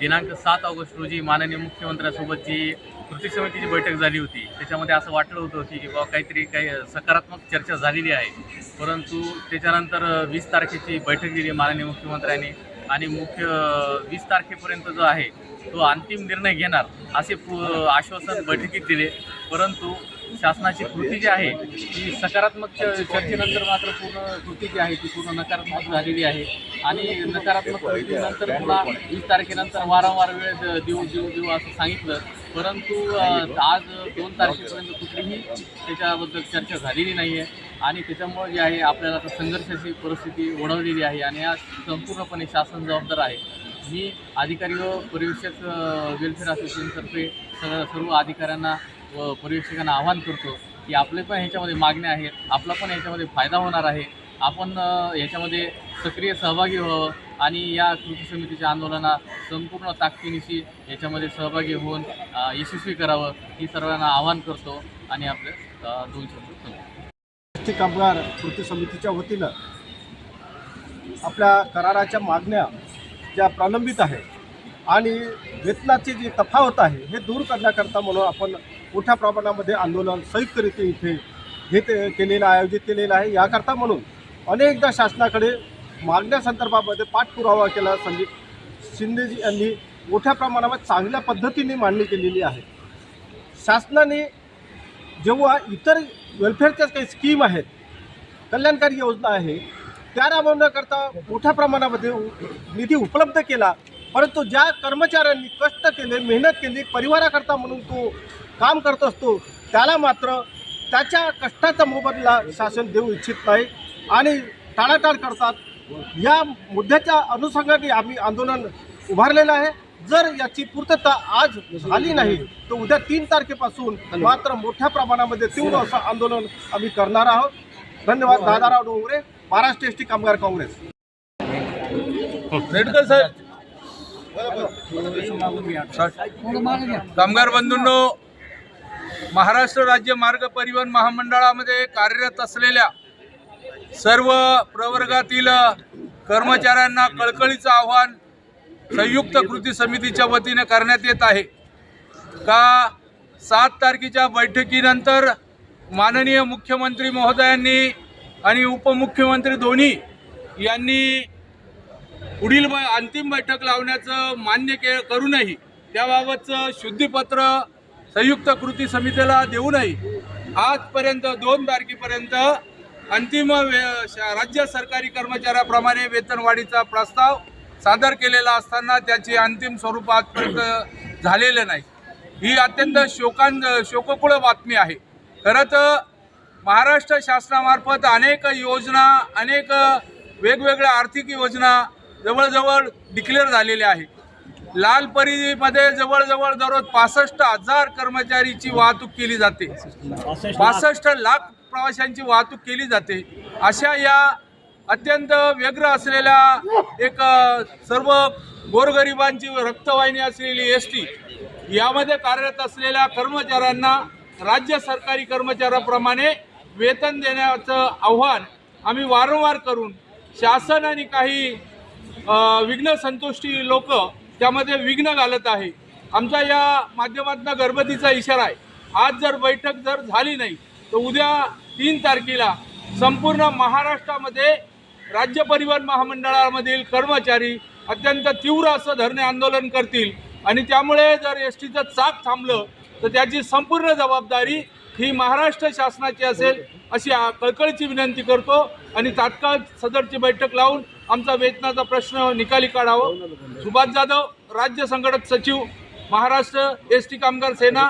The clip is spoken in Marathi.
दिनांक 7 ऑगस्ट रोजी माननीय मुख्यमंत्र्यांसोबत जी कृती समितीची बैठक झाली होती, त्याच्यामध्ये असं वाटलं होतं की बाबा काही सकारात्मक चर्चा झालेली आहे. परंतु त्याच्यानंतर 20 तारखेची बैठक दिली माननीय मुख्यमंत्र्यांनी आणि 20 तारखेपर्यंत जो आहे तो अंतिम निर्णय घेणार असे आश्वासन बैठकीत दिले. परंतु शासनाची कृती जी आहे ती सकारात्मक चर्चेनंतर मात्र पूर्ण कृती जी आहे ती पूर्ण नकारात्मक झालेली आहे आणि नकारात्मक कृतीनंतर पुन्हा 20 तारखेनंतर वारंवार वेळ देऊ असं सांगितलं. परंतु आज 2 तारखेपर्यंत कुठलीही त्याच्याबद्दल चर्चा झालेली नाही आहे आणि त्याच्यामुळे जे आहे आपल्याला आता संघर्षाची परिस्थिती ओढवलेली आहे आणि या संपूर्णपणे शासन जबाबदार आहे. मी अधिकारी व पर्यवेक्षक वेलफेअर असोसिएशनतर्फे सर्व अधिकाऱ्यांना व पर्यवेक्षकांना आवाहन करतो की आपले पण ह्याच्यामध्ये मागण्या आहेत, आपला पण ह्याच्यामध्ये फायदा होणार आहे. आपण याच्यामध्ये सक्रिय सहभागी व्हावं आणि या कृती समितीच्या आंदोलनात संपूर्ण ताकदीनिशी याच्यामध्ये सहभागी होऊन यशस्वी करावं ही सर्वांना आवाहन करतो आणि आपले 2 शब्द सांगतो. कामगार कृती समितीच्या वतीनं आपल्या कराराच्या मागण्या ज्या प्रलंबित आहेत आणि वेतनाची जी तफावत आहे हे दूर करण्याकरता म्हणून आपण मोठ्या प्रमाणामध्ये आंदोलन संयुक्तरित्या इथे आयोजित केलेलं आहे. याकरता म्हणून अनेकदा शासनाकडे मागण्यासंदर्भामध्ये पाठपुरावा केला. संदीप शिंदेजी यांनी मोठ्या प्रमाणावर चांगल्या पद्धतीने मांडणी केलेली आहे. शासनाने जेव्हा इतर वेलफेअरच्या काही स्कीम आहेत, कल्याणकारी योजना आहे, त्या राबवण्याकरता मोठ्या प्रमाणामध्ये निधी उपलब्ध केला. परंतु ज्या कर्मचाऱ्यांनी कष्ट केले, मेहनत केली, परिवाराकरता म्हणून तो काम करत असतो त्याला मात्र त्याच्या कष्टाचा मोबदला शासन देऊ इच्छित नाही आणि टाळाटाळ करतात. या मुद्द्याच्या अनुषंगाने आम्ही आंदोलन उभारलेलं आहे. जर याची पूर्तता आज झाली नाही तर उद्या 3 तारखेपासून मात्र मोठ्या प्रमाणामध्ये तीव्र असं आंदोलन आम्ही करणार आहोत. धन्यवाद. दादाराव डोंगरे, महाराष्ट्र एसटी कामगार काँग्रेस. कामगार बंधूंनो, महाराष्ट्र राज्य मार्ग परिवहन महामंडळामध्ये कार्यरत असलेल्या सर्व प्रवर्गातील कर्मचाऱ्यांना कळकळीचं आव्हान संयुक्त कृती समितीच्या वतीने करण्यात येत आहे का 7 तारखेच्या बैठकीनंतर माननीय मुख्यमंत्री महोदयांनी आणि उपमुख्यमंत्री दोन्ही यांनी पुढील अंतिम बैठक लावण्याचं मान्य करूनही त्याबाबतचं शुद्धीपत्र संयुक्त कृती समितीला देऊनही आजपर्यंत 2 तारखेपर्यंत अंतिम राज्य सरकारी कर्मचाऱ्याप्रमाणे वेतनवाढीचा प्रस्ताव सादर केलेला असताना त्याचे अंतिम स्वरूप आजपर्यंत झालेले नाही. ही अत्यंत शोककूळ बातमी आहे. खरं तर महाराष्ट्र शासनामार्फत अनेक योजना, अनेक वेगवेगळ्या आर्थिक योजना जवळजवळ डिक्लेअर झालेल्या आहेत. लाल परीमध्ये जवळजवळ दररोज 65,000 कर्मचारीची वाहतूक केली जाते. 65 लाख प्रवाशांची वाहतूक केली जाते. अशा या अत्यंत व्यग्र असलेल्या एक सर्व गोरगरिबांची रक्तवाहिनी असलेली एसटी यामध्ये कार्यरत असलेल्या कर्मचाऱ्यांना राज्य सरकारी कर्मचाऱ्याप्रमाणे वेतन देण्याचं आव्हान आम्ही वारंवार करून शासन आणि काही विघ्न संतुष्टी लोक त्यामध्ये विघ्न घालत आहे. आमचा या माध्यमातून गर्भतीचा इशारा आहे. आज जर बैठक जर झाली नाही तर उद्या 3 तारखेला संपूर्ण महाराष्ट्रामध्ये राज्य परिवहन महामंडळामधील कर्मचारी अत्यंत तीव्र असं धरणे आंदोलन करतील आणि त्यामुळे जर एस टीचं चाक थांबलं तर त्याची संपूर्ण जबाबदारी ही महाराष्ट्र शासनाची असेल अशी कळकळीची विनंती करतो आणि तात्काळ सदरची बैठक लावून आमचा वेतनाचा प्रश्न निकाली काढावा. सुभाष जाधव, राज्य संघटक सचिव, महाराष्ट्र एस टी कामगार सेना.